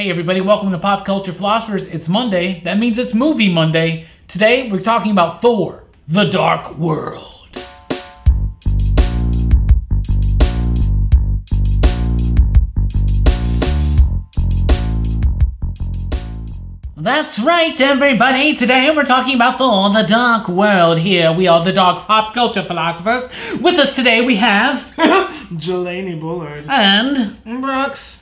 Hey everybody, welcome to Pop Culture Philosophers. It's Monday. That means it's Movie Monday. Today we're talking about Thor The Dark World. That's right, everybody. Today we're talking about Thor The Dark World. Here we are, the Dark Pop Culture Philosophers. With us today we have... Jelani, Bullard. And... Brooks.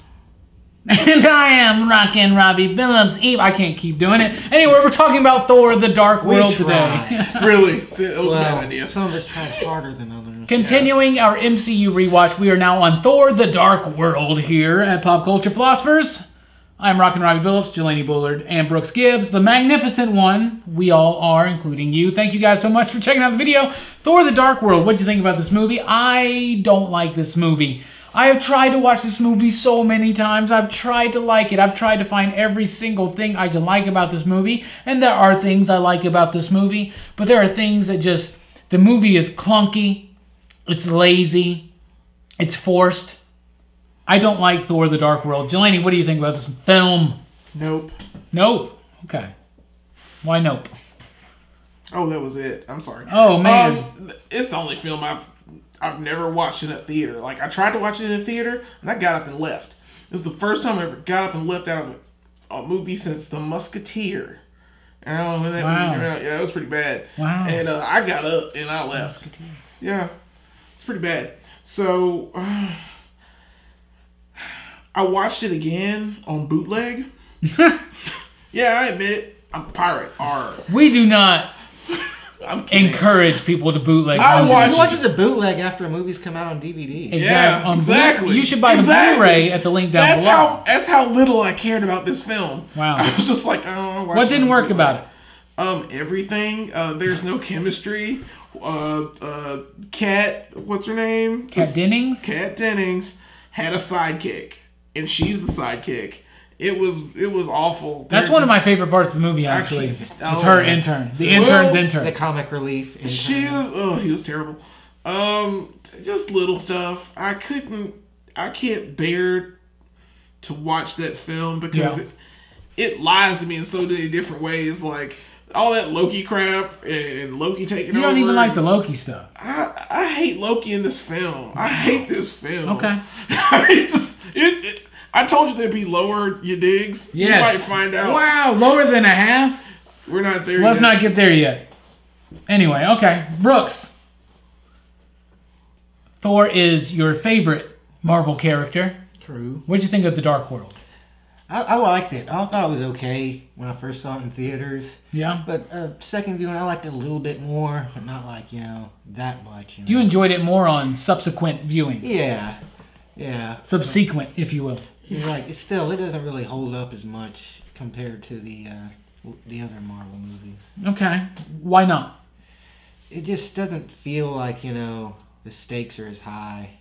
And I am Rockin Robbie Billups. I can't keep doing it. Anyway, we're talking about Thor The Dark World today. Really? That was a bad idea. Some of us tried harder than others. Continuing our MCU Rewatch, we are now on Thor The Dark World here at Pop Culture Philosophers. I'm Rockin Robbie Billups, Jelani Bullard, and Brooks Gibbs, the magnificent one. We all are, including you. Thank you guys so much for checking out the video. Thor The Dark World. What do you think about this movie? I don't like this movie. I have tried to watch this movie so many times. I've tried to like it. I've tried to find every single thing I can like about this movie. And there are things I like about this movie. But there are things that just... The movie is clunky. It's lazy. It's forced. I don't like Thor The Dark World. Jelani, what do you think about this film? Nope. Nope? Okay. Why nope? Oh, that was it. I'm sorry. Oh, man. It's the only film I've never watched in a theater. Like, I tried to watch it in a theater, and I got up and left. It was the first time I ever got up and left out of a movie since The Musketeer. And I don't know when that movie came out. Yeah, it was pretty bad. Wow. And I got up and I left. Musketeer. Yeah, it's pretty bad. So, I watched it again on bootleg. Yeah, I admit, I'm a pirate. We do not... I'm kidding. Encourage people to bootleg. Who watches a bootleg after a movie's come out on DVD? Yeah, exactly. You should buy the Blu-ray at the link down below. That's how little I cared about this film. Wow. I was just like, I don't know. What didn't work about it? Everything. There's no chemistry. Kat, what's her name? Kat Dennings? Kat Dennings had a sidekick, and she's the sidekick. It was awful. That's one of my favorite parts of the movie, actually. It's her intern. The intern's intern. The comic relief intern. He was terrible. Just little stuff. I can't bear to watch that film because it lies to me in so many different ways. Like, all that Loki crap and Loki taking over. You don't even like the Loki stuff. I hate Loki in this film. I hate this film. Okay. I told you they'd be lower, you digs. Yes. You might find out. Wow, lower than a half? We're not there yet. Let's not get there yet. Anyway, okay. Brooks. Thor is your favorite Marvel character. True. What'd you think of The Dark World? I liked it. I thought it was okay when I first saw it in theaters. Yeah? But second viewing, I liked it a little bit more, but not like, that much. You enjoyed it more on subsequent viewing. Yeah. Yeah. Subsequent, if you will. Like, it doesn't really hold up as much compared to the other Marvel movies. Okay. Why not? It just doesn't feel like, the stakes are as high.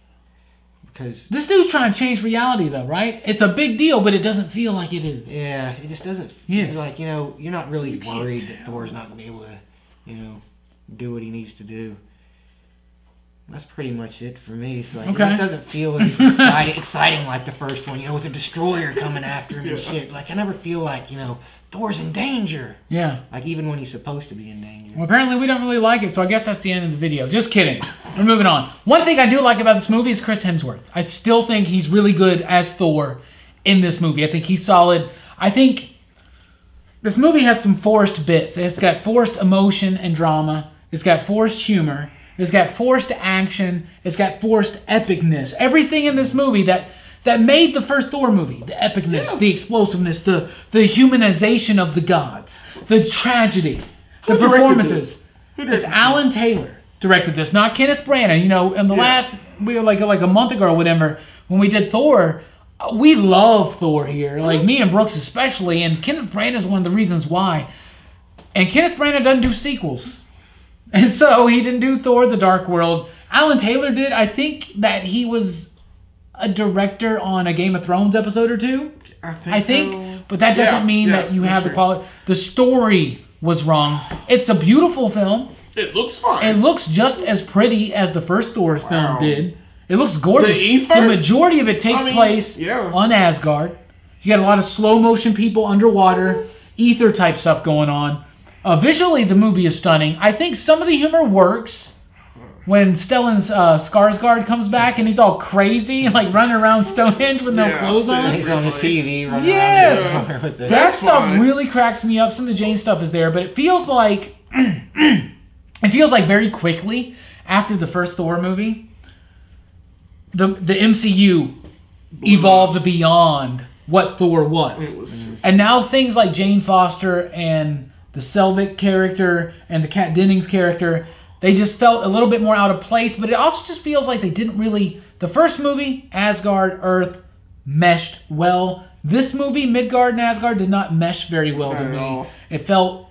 Because this dude's trying to change reality, though, right? It's a big deal, but it doesn't feel like it is. Yeah, it just doesn't Yes. feel like, you're not really worried that Thor's not going to be able to, do what he needs to do. That's pretty much it for me. So it just doesn't feel as exciting like the first one, with a destroyer coming after him and shit. Like, I never feel like, Thor's in danger. Yeah. Like, even when he's supposed to be in danger. Well, apparently we don't really like it, so I guess that's the end of the video. Just kidding. We're moving on. One thing I do like about this movie is Chris Hemsworth. I still think he's really good as Thor in this movie. I think he's solid. I think this movie has some forced bits. It's got forced emotion and drama. It's got forced humor. It's got forced action. It's got forced epicness. Everything in this movie that made the first Thor movie. The epicness, the explosiveness, the humanization of the gods, the tragedy, the performances. It's Alan Taylor directed this, not Kenneth Branagh. In the last, like a month ago or whatever, when we did Thor, we love Thor here. Like, me and Brooks especially, and Kenneth Branagh is one of the reasons why. And Kenneth Branagh doesn't do sequels. And so he didn't do Thor The Dark World. Alan Taylor did. I think that he was a director on a Game of Thrones episode or two. I think so. But that doesn't mean that you have the quality. The story was wrong. It's a beautiful film. It looks fine. It looks just as pretty as the first Thor film did. It looks gorgeous. The ether? The majority of it takes place on Asgard. You got a lot of slow motion people underwater, ether type stuff going on. Visually, the movie is stunning. I think some of the humor works when Stellan's Skarsgård comes back and he's all crazy, like running around Stonehenge with no clothes on. He's on the TV running around with that stuff really cracks me up. Some of the Jane stuff is there, but it feels like very quickly after the first Thor movie, the MCU evolved beyond what Thor was. And now things like Jane Foster and the Selvig character and the Kat Dennings character, they just felt a little bit more out of place, but it also just feels like they didn't really... The first movie, Asgard, Earth, meshed well. This movie, Midgard and Asgard, did not mesh very well to me. It felt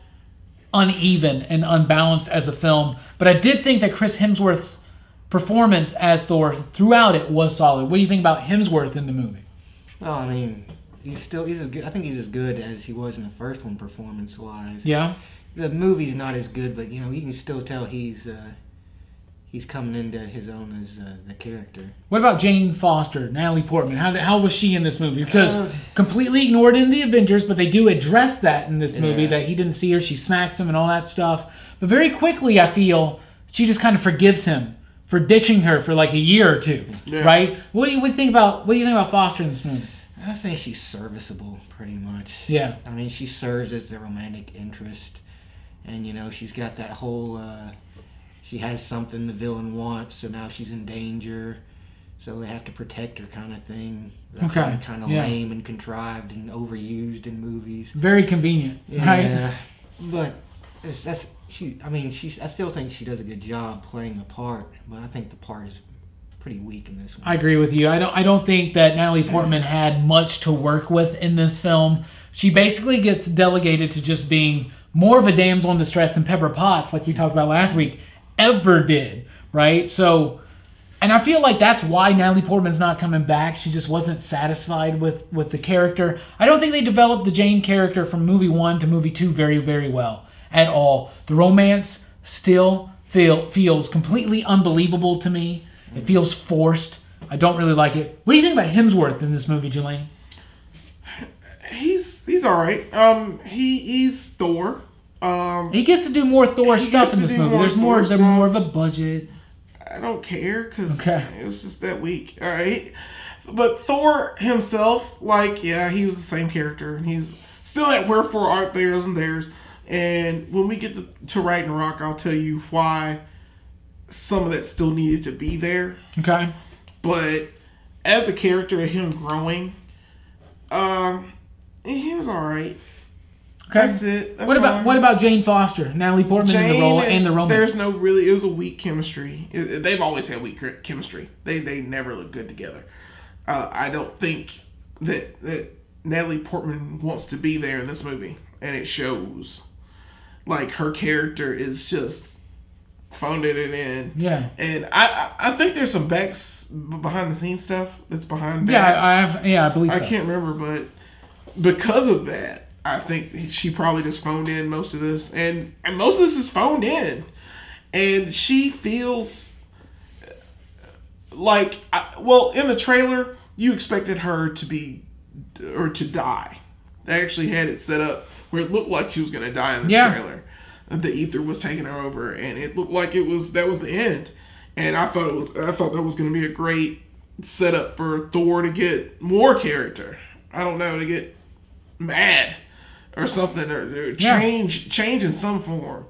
uneven and unbalanced as a film, but I did think that Chris Hemsworth's performance as Thor throughout it was solid. What do you think about Hemsworth in the movie? Well, I mean, he's as good. I think he's as good as he was in the first one, performance-wise. Yeah. The movie's not as good, but you know you can still tell he's coming into his own as the character. What about Jane Foster, Natalie Portman? How was she in this movie? Because completely ignored in the Avengers, but they do address that in this movie, that he didn't see her, she smacks him and all that stuff. But very quickly, I feel she just kind of forgives him for ditching her for like a year or two, right? What do you think about Foster in this movie? I think she's serviceable, pretty much. Yeah. I mean, she serves as the romantic interest. And, you know, she's got that whole, she has something the villain wants, so now she's in danger. So they have to protect her kind of thing. Okay. Kind of lame and contrived and overused in movies. Very convenient, right? But I still think she does a good job playing the part. But I think the part is pretty weak in this one. I agree with you. I don't think that Natalie Portman had much to work with in this film. She basically gets delegated to just being more of a damsel in distress than Pepper Potts, like we talked about last week, ever did, right? So, and I feel like that's why Natalie Portman's not coming back. She just wasn't satisfied with the character. I don't think they developed the Jane character from movie 1 to movie 2 very, very well at all. The romance still feels completely unbelievable to me. It feels forced. I don't really like it. What do you think about Hemsworth in this movie, Jelani? He's all right. He's Thor. He gets to do more Thor stuff in this movie. There's more of a budget. I don't care because it was just that week. All right, but Thor himself, he was the same character, and he's still at wherefore art theirs and theirs. And when we get to Ragnarok, I'll tell you why some of that still needed to be there. Okay, but as a character, him growing, he was all right. Okay. That's it. What about Jane Foster, Natalie Portman in the role and the romance? It was a weak chemistry. They've always had weak chemistry. They never look good together. I don't think that Natalie Portman wants to be there in this movie, and it shows. Like, her character is just phoning it in. Yeah. And I think there's some behind the scenes stuff that's behind that. I believe so. I can't remember, but because of that, I think she probably just phoned in most of this. And most of this is phoned in. And she feels like, in the trailer, you expected her to die. They actually had it set up where it looked like she was going to die in this trailer. The ether was taking her over, and it looked like that was the end. And I thought that was going to be a great setup for Thor to get more character. I don't know, to get mad or something, or change in some form.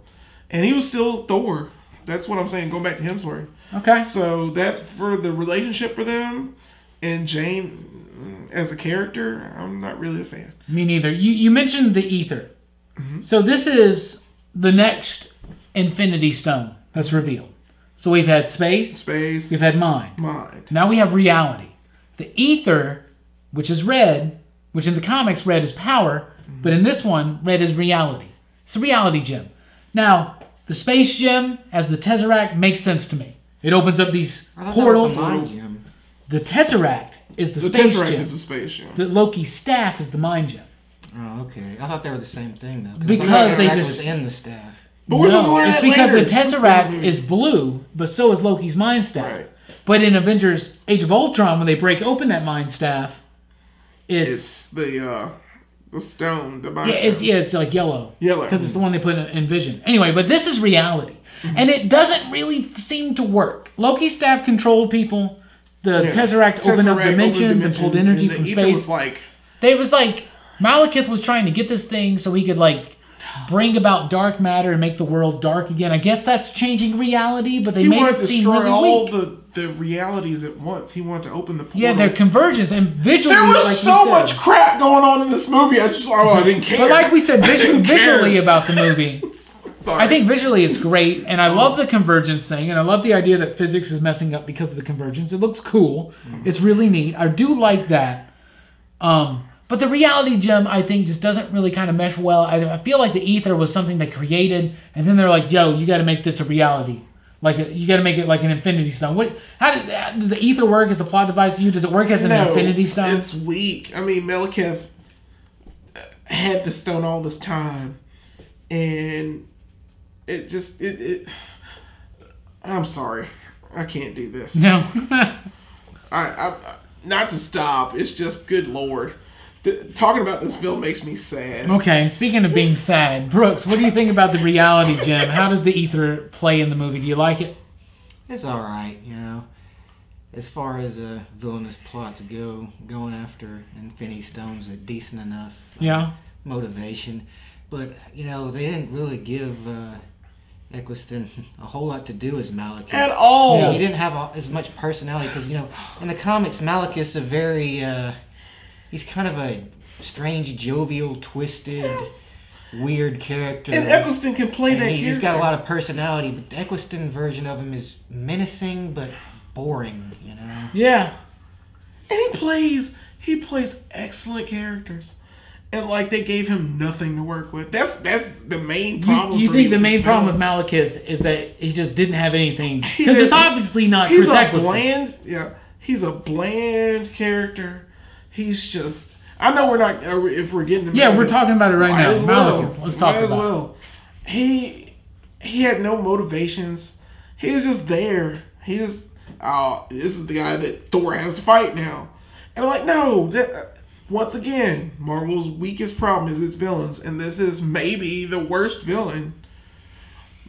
And he was still Thor. That's what I'm saying. Going back to Hemsworth. Okay. So that's for the relationship for them. And Jane as a character, I'm not really a fan. Me neither. You mentioned the ether. Mm-hmm. So this is the next Infinity Stone that's revealed. So we've had space. We've had mind. Now we have reality. The ether, which is red, which in the comics red is power, but in this one red is reality. It's a reality gem. Now the space gem as the Tesseract makes sense to me. It opens up these portals. The Tesseract is the space gem. The Tesseract is the space gem. The Loki's staff is the mind gem. Oh, okay. I thought they were the same thing, though. Because they was in the staff. No, it's because the Tesseract is blue, but so is Loki's Mind Staff. Right. But in Avengers Age of Ultron, when they break open that Mind Staff, It's the stone. The mind it's like yellow. Yellow. Because it's the one they put in Vision. Anyway, but this is reality. And it doesn't really seem to work. Loki's staff controlled people. The Tesseract opened up dimensions and pulled energy from space. It was like Malekith was trying to get this thing so he could like bring about dark matter and make the world dark again. I guess that's changing reality, but they made it seem really weak. All the realities at once. He wanted to open the portal. Yeah, their convergence and visually. There was so much crap going on in this movie. I didn't care. But like we said, visually about the movie. I think visually it's great, and I love the convergence thing, and I love the idea that physics is messing up because of the convergence. It looks cool. It's really neat. I do like that. But the reality gem, I think, just doesn't really kind of mesh well. I feel like the ether was something they created, and then they're like, yo, you got to make this a reality. Like, you got to make it like an Infinity Stone. How did the ether work as a plot device to you? Does it work as an Infinity Stone? It's weak. I mean, Malekith had the stone all this time, and it just I'm sorry, I can't do this. No. I not to stop. It's just good Lord. Talking about this film makes me sad. Okay, speaking of being sad, Brooks, what do you think about the reality gem? How does the ether play in the movie? Do you like it? It's all right, you know. As far as villainous plots go, going after Infinity Stone's a decent enough motivation. But, you know, they didn't really give Eccleston a whole lot to do as Malekith. At all! Yeah, he didn't have as much personality because, you know, in the comics, Malekith's a very... he's kind of a strange, jovial, twisted, weird character. And Eccleston can play that character. He's got a lot of personality, but the Eccleston version of him is menacing but boring, you know? Yeah. And he plays excellent characters. And like they gave him nothing to work with. That's the main problem. You think the main problem with Malekith is that he just didn't have anything? Because it's obviously not Chris Eccleston. He's a bland character. He's just. I know we're not. If we're getting to we're talking about it right now. Malekith. Let's talk about it. He had no motivations. He was just there. He just. Oh, this is the guy that Thor has to fight now. And I'm like, no. Once again, Marvel's weakest problem is its villains, and this is maybe the worst villain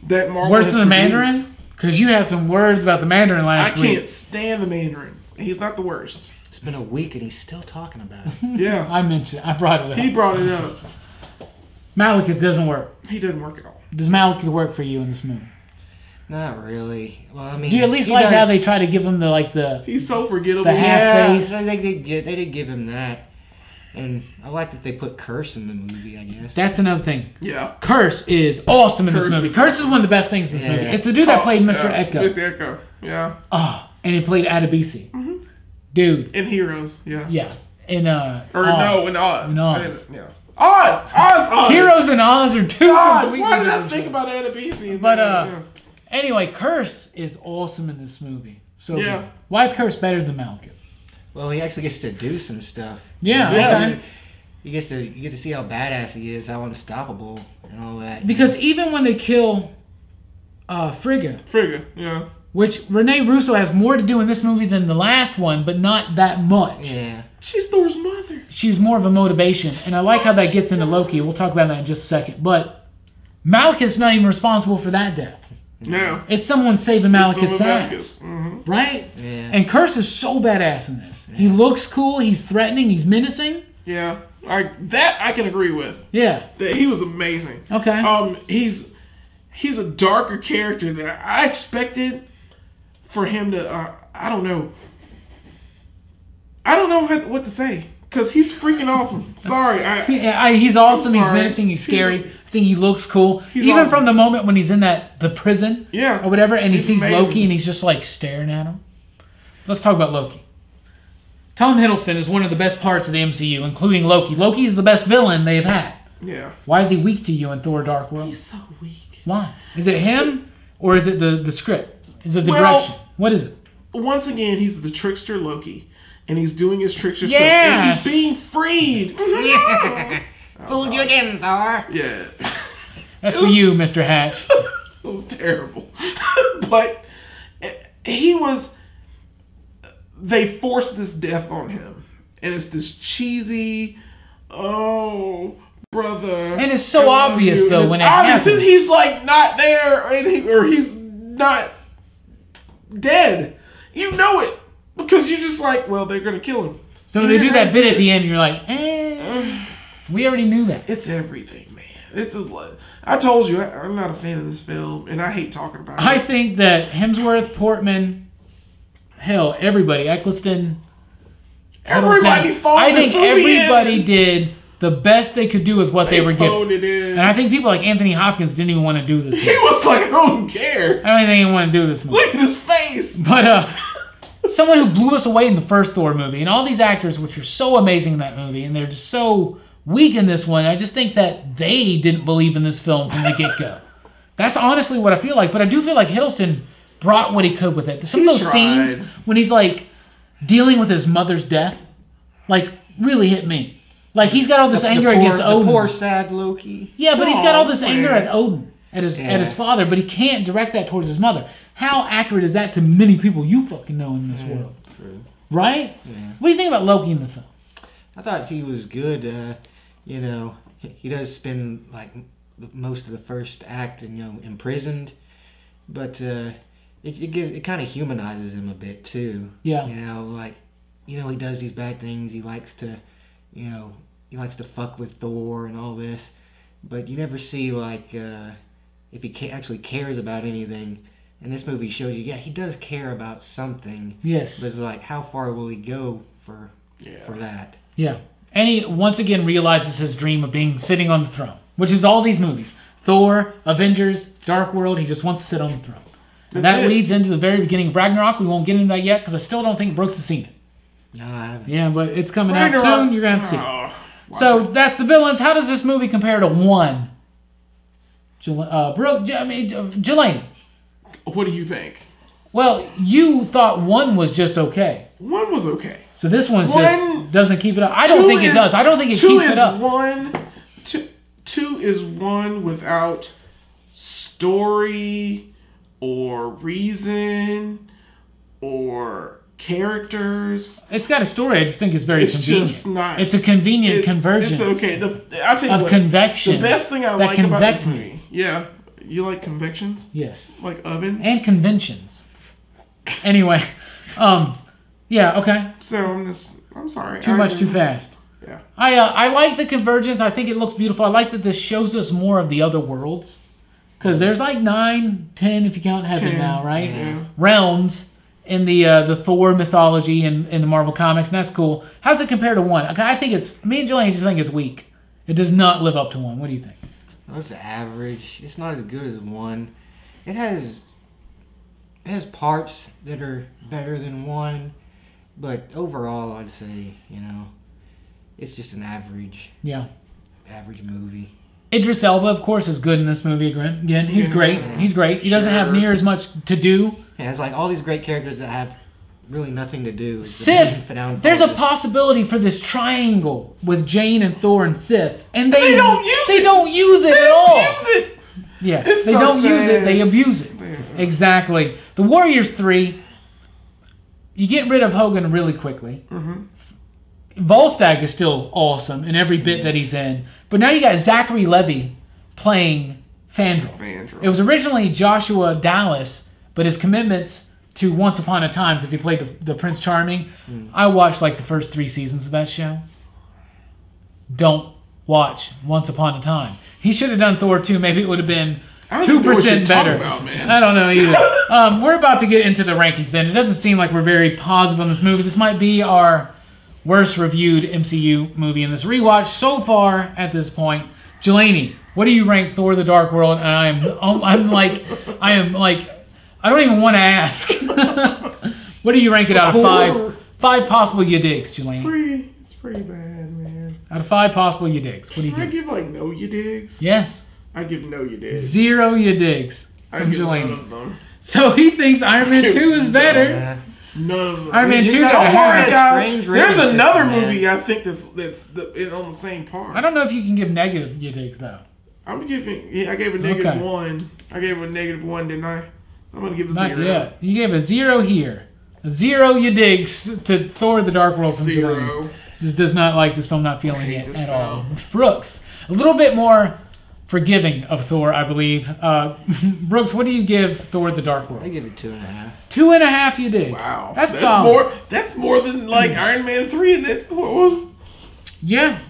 that Marvel has produced. Worse than the Mandarin? Because you had some words about the Mandarin last week. I can't stand the Mandarin. He's not the worst. It's been a week and he's still talking about it. Yeah. I brought it up. He brought it up. Malekith doesn't work. He doesn't work at all. Does Malekith work for you in this movie? Not really. Well, I mean, do you at least like how they try to give him the He's so forgettable. The half face. They did give him that. And I like that they put Curse in the movie, I guess. That's another thing. Yeah. Curse is awesome in this movie. Curse is one of the best things in this movie. It's the dude that played Mr. Echo. Mr. Echo, yeah. Oh, and he played Adebisi. Mm-hmm. Dude. In Heroes, yeah. Yeah. In Oz. In Oz. In Oz. Oz. Heroes and Oz are two completely why did I think about Adebisi? But, anyway, Curse is awesome in this movie. So good. Why is Curse better than Malekith? Well, he actually gets to do some stuff. Yeah. Okay. You get to see how badass he is, how unstoppable, and all that. Because even when they kill Frigga, yeah. Which Rene Russo has more to do in this movie than the last one, but not that much. Yeah. She's Thor's mother. She's more of a motivation, and I like how that gets into Loki. We'll talk about that in just a second. But Malekith's not even responsible for that death. No. It's someone saving Malekith's ass. Mm-hmm. Right? Yeah. And Curse is so badass in this. Yeah. He looks cool. He's threatening. He's menacing. Yeah. I can agree with. Yeah. That he was amazing. Okay. He's a darker character that I expected for him to. I don't know. I don't know what to say. Because he's freaking awesome. Sorry. He's awesome. He's menacing. He's scary. I think he looks cool. Even awesome. From the moment when he's in the prison or whatever, and he sees amazing. Loki and he's just like staring at him. Let's talk about Loki. Tom Hiddleston is one of the best parts of the MCU, including Loki. Loki is the best villain they've had. Yeah. Why is he weak to you in Thor Dark World? He's so weak. Why? Is it him or is it the script? Is it the direction? What is it? Once again, he's the trickster Loki. And he's doing his trickster stuff. And he's being freed. Yeah. Fooled you again, Thor. Yeah. That's for you, Mr. Hatch. It was terrible. But they forced this death on him. and it's this cheesy, oh, brother. And it's so obvious, though, when it happens. He's, like, not there, or he's not dead. You know it. Because you're just like, well, they're going to kill him. So when they do that bit at the end, you're like, we already knew that. It's everything, man. I told you, I'm not a fan of this film, and I hate talking about it. I think that Hemsworth, Portman, hell, everybody, Eccleston, everybody phoned this movie everybody did the best they could do with what they were given. It in. And I think people like Anthony Hopkins didn't even want to do this movie. He was like, I don't care. I don't think he wanted to do this movie. Look at his face. But someone who blew us away in the first Thor movie, and all these actors, which are so amazing in that movie, and they're just so weak in this one, I just think that they didn't believe in this film from the get-go. That's honestly what I feel like. But I do feel like Hiddleston brought what he could with it. Some of those scenes when he's like dealing with his mother's death, like really hit me. Like he's got all this anger against Odin. The poor sad Loki. Yeah, but he's got all this anger at Odin, at his father, but he can't direct that towards his mother. How accurate is that to many people you fucking know in this world? True. Right? Yeah. What do you think about Loki in the film? I thought he was good. You know, he does spend like most of the first act, imprisoned, but it kind of humanizes him a bit too. Yeah. He does these bad things. He likes to fuck with Thor and all this, but you never see if he actually cares about anything. And this movie shows you, he does care about something. Yes. But it's like, how far will he go for that? Yeah. And he once again realizes his dream of sitting on the throne, which is all these movies. Thor, Avengers, Dark World, he just wants to sit on the throne. And that leads into the very beginning of Ragnarok. We won't get into that yet because I still don't think Brooks has seen it. No, I haven't. Yeah, but it's coming out soon. You're going to have to see it. So that's the villains. How does this movie compare to 1? Jelani. What do you think? Well, you thought 1 was just okay. 1 was okay. So this one just doesn't keep it up. I don't think it does. I don't think it keeps it up. 2 is 1 without story or reason or characters. It's got a story. I just think it's very convenient. It's just not. It's a convenient convergence. It's okay. I'll tell you of what. convection. The best thing I like about this movie. Yeah. You like convections? Yes. Like ovens? And conventions. Anyway. Yeah, okay. So I'm sorry. Too much, too fast. Yeah. I like the convergence. I think it looks beautiful. I like that this shows us more of the other worlds. Because there's like 9, 10 if you count heaven now, right? Yeah. Realms in the Thor mythology and in the Marvel comics, and that's cool. How's it compare to 1? I think me and Jelani just think it's weak. It does not live up to 1. What do you think? Well, it's average. It's not as good as 1. It has parts that are better than 1, but overall, I'd say it's just an average movie. Idris Elba, of course, is good in this movie. Again, he's great. He's great. He doesn't have near as much to do. Yeah, it's like all these great characters that have really nothing to do. Sif, there's a possibility for this triangle with Jane and Thor and Sif, and they don't use it at all. Yeah, they don't use it. They abuse it. Exactly. The Warriors 3, you get rid of Hogan really quickly. Mm-hmm. Volstagg is still awesome in every bit that he's in, but now you got Zachary Levi playing Fandral. It was originally Joshua Dallas, but his commitments to Once Upon a Time, because he played the Prince Charming. I watched like the first 3 seasons of that show. Don't watch Once Upon a Time. He should have done Thor 2. Maybe it would have been 2% better. I don't know either. We're about to get into the rankings then. It doesn't seem like we're very positive on this movie. This might be our worst reviewed MCU movie in this rewatch so far at this point. Jelani, what do you rank Thor The Dark World? And I don't even want to ask. What do you rank it out of 5? 5 possible you digs, Jelani. It's pretty bad, man. Out of 5 possible you digs, what do you give? I give like no you digs. Yes. I give no you digs. 0 you digs. I give none of them. So he thinks Iron Man 2 is better. None of them. Iron Man 2 There's another movie I think that's on the same par. I don't know if you can give negative you digs though. I gave a negative 1. I gave a negative 1, didn't I? I'm gonna give a 0. Yeah, you gave a 0 here. A 0 you digs to Thor: The Dark World from 0. Jelani. Just does not like this film, not feeling it at all. film. Brooks, a little bit more forgiving of Thor, I believe. Brooks, what do you give Thor The Dark World? I give it 2.5. 2.5 you did. Wow. That's solid. That's more than like Iron Man 3 and then what was? Yeah.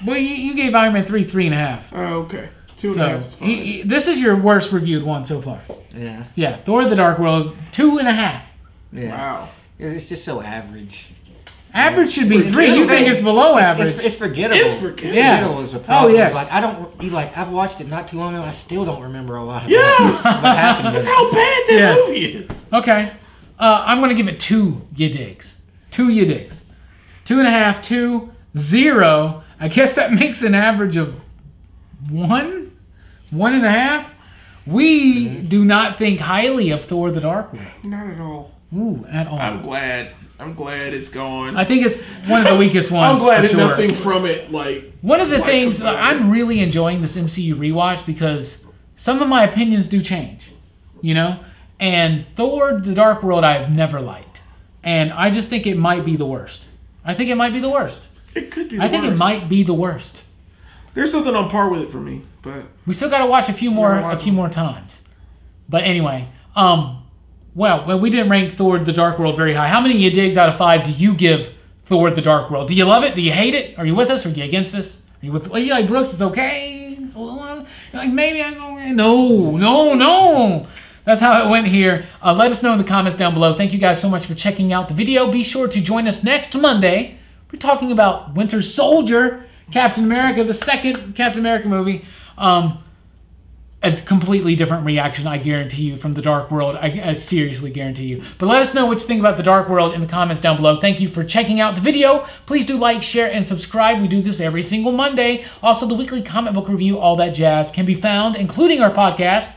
Well, you gave Iron Man 3 3.5. Oh, okay. 2.5 is fine. This is your worst reviewed one so far. Yeah. Yeah, Thor The Dark World, 2.5. Yeah. Wow. It's just so average. Average should be 3. You think it's below average? It's forgettable. It's forgettable. Yeah. Forgettable is the problem. Oh, yes. It's like I've watched it not too long ago. I still don't remember a lot of Yeah. what happened. That's how bad that movie is. Okay. I'm going to give it 2 you digs. 2 you digs. 2.5, 2, 0. I guess that makes an average of 1? 1.5? We do not think highly of Thor The Dark World. Not at all. Ooh, at all. I'm glad it's gone. I think it's one of the weakest ones. I'm glad for that sure. nothing from it like. One of the like things comes out. I'm really enjoying this MCU rewatch because some of my opinions do change, you know. And Thor: The Dark World I've never liked, and I just think it might be the worst. I think it might be the worst. It could be. The I think worst. it might be the worst. There's something on par with it for me, but We still got to watch a few more times. But anyway, well, we didn't rank Thor: The Dark World very high. How many you digs out of 5 do you give Thor: The Dark World? Do you love it? Do you hate it? Are you with us or are you against us? Are you with? Are you like Brooks? It's okay. You're like maybe I'm okay. No. That's how it went here. Let us know in the comments down below. Thank you guys so much for checking out the video. Be sure to join us next Monday. We're talking about Winter Soldier, Captain America, the second Captain America movie. A completely different reaction, I guarantee you, from The Dark World. I seriously guarantee you. But let us know what you think about The Dark World in the comments down below. Thank you for checking out the video. Please do like, share, and subscribe. We do this every single Monday. Also, the weekly comic book review, all that jazz, can be found, including our podcast,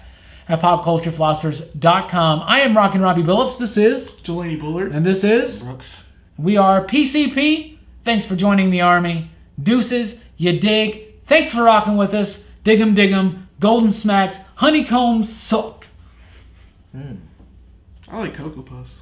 at popculturephilosophers.com. I am Rockin Robbie Billups. This is Jelani Bullard. And this is Brooks. We are PCP. Thanks for joining the Army. Deuces, you dig. Thanks for rocking with us. Dig 'em. Golden Smacks, Honeycombs suck. I like Cocoa Puffs.